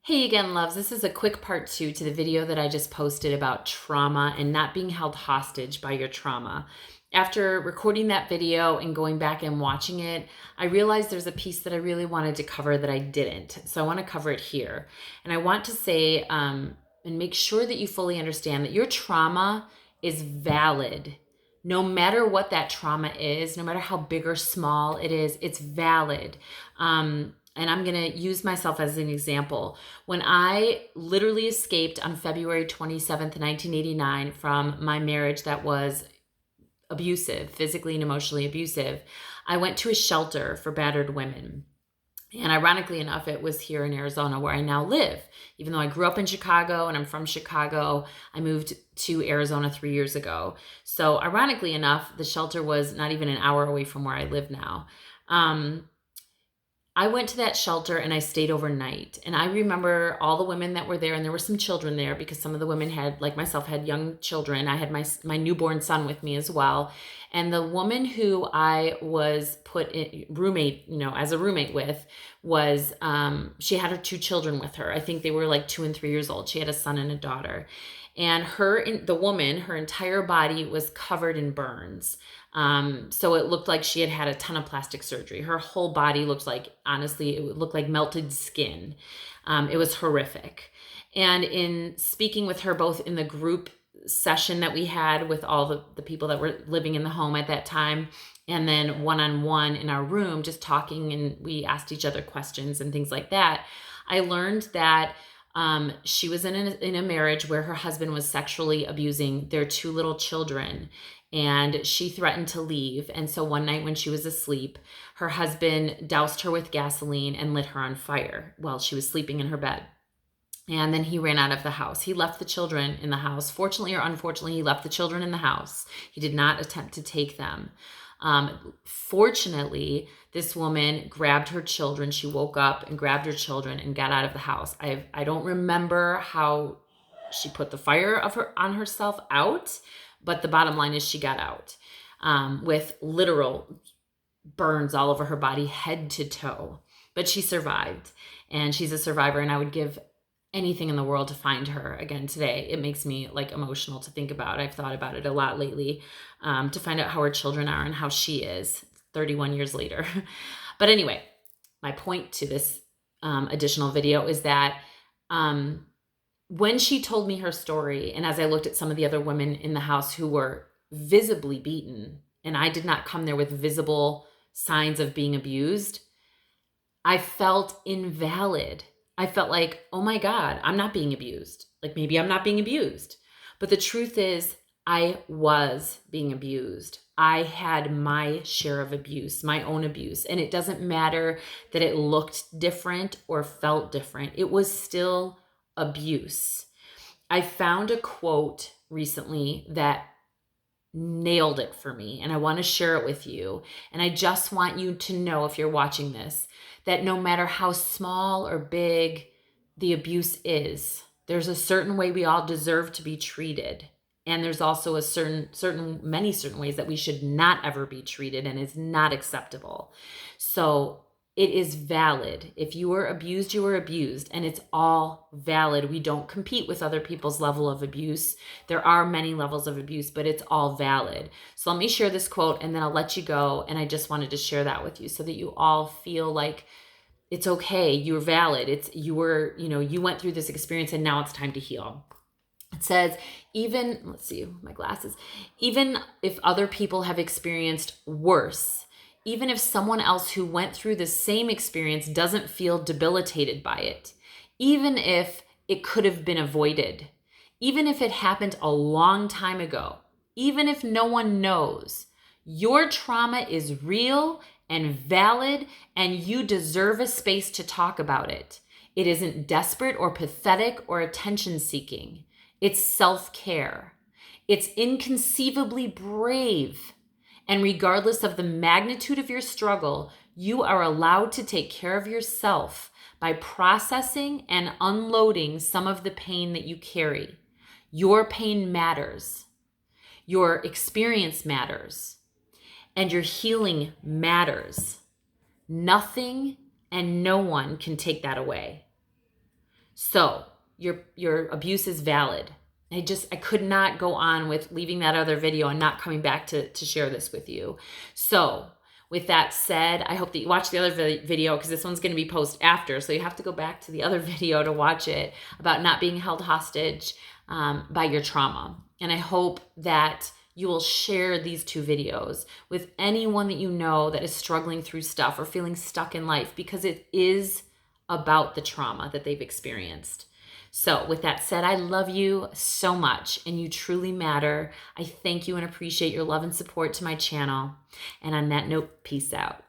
Hey again, loves. This is a quick part 2 to the video that I just posted about trauma and not being held hostage by your trauma. After recording that video and going back and watching it, I realized there's a piece that I really wanted to cover that I didn't. So I want to cover it here. And I want to say and make sure that you fully understand that your trauma is valid. No matter what that trauma is, no matter how big or small it is, it's valid. And I'm going to use myself as an example. When I literally escaped on February 27th, 1989 from my marriage that was abusive, physically and emotionally abusive, I went to a shelter for battered women. And ironically enough, it was here in Arizona where I now live. Even though I grew up in Chicago and I'm from Chicago, I moved to Arizona 3 years ago. So ironically enough, the shelter was not even an hour away from where I live now. I went to that shelter and I stayed overnight. And I remember all the women that were there, and there were some children there because some of the women had, like myself, had young children. I had my newborn son with me as well. And the woman who I was put in as a roommate with was, she had her two children with her. I think they were like 2 and 3 years old. She had a son and a daughter. And the woman, her entire body was covered in burns. So it looked like she had had a ton of plastic surgery. Her whole body looked like, honestly, it looked like melted skin. It was horrific. And in speaking with her, both in the group session that we had with all the people that were living in the home at that time, and then one-on-one in our room, just talking, and we asked each other questions and things like that, I learned that she was in a marriage where her husband was sexually abusing their two little children, and she threatened to leave. And so one night when she was asleep, her husband doused her with gasoline and lit her on fire while she was sleeping in her bed. And then he ran out of the house. He left the children in the house. Fortunately or unfortunately, he left the children in the house. He did not attempt to take them. Fortunately, this woman grabbed her children. She woke up and grabbed her children and got out of the house. I don't remember how she put the fire on herself out, but the bottom line is she got out with literal burns all over her body, head to toe. But she survived, and she's a survivor, and I would give anything in the world to find her again today. It makes me like emotional to think about. I've thought about it a lot lately, to find out how her children are and how she is 31 years later. But anyway, my point to this additional video is that when she told me her story, and as I looked at some of the other women in the house who were visibly beaten, and I did not come there with visible signs of being abused, I felt invalid. I felt like, oh my God, I'm not being abused. Like maybe I'm not being abused. But the truth is, I was being abused. I had my share of abuse, my own abuse. And it doesn't matter that it looked different or felt different. It was still abuse. I found a quote recently that nailed it for me, and I want to share it with you. And I just want you to know, if you're watching this, that no matter how small or big the abuse is, there's a certain way we all deserve to be treated. And there's also many certain ways that we should not ever be treated, and is not acceptable. So it is valid. If you were abused, you were abused, and it's all valid. We don't compete with other people's level of abuse. There are many levels of abuse, but it's all valid. So let me share this quote, and then I'll let you go. And I just wanted to share that with you so that you all feel like it's okay. You're valid. You went through this experience, and now it's time to heal. It says, let's see, my glasses, even if other people have experienced worse, even if someone else who went through the same experience doesn't feel debilitated by it, even if it could have been avoided, even if it happened a long time ago, even if no one knows, your trauma is real and valid, and you deserve a space to talk about it. It isn't desperate or pathetic or attention seeking. It's self-care. It's inconceivably brave. And regardless of the magnitude of your struggle, you are allowed to take care of yourself by processing and unloading some of the pain that you carry. Your pain matters. Your experience matters. And your healing matters. Nothing and no one can take that away. So your abuse is valid. I could not go on with leaving that other video and not coming back to share this with you. So with that said, I hope that you watch the other video, because this one's going to be posted after. So you have to go back to the other video to watch it, about not being held hostage by your trauma. And I hope that you will share these 2 videos with anyone that you know that is struggling through stuff or feeling stuck in life, because it is about the trauma that they've experienced. So with that said, I love you so much, and you truly matter. I thank you and appreciate your love and support to my channel. And on that note, peace out.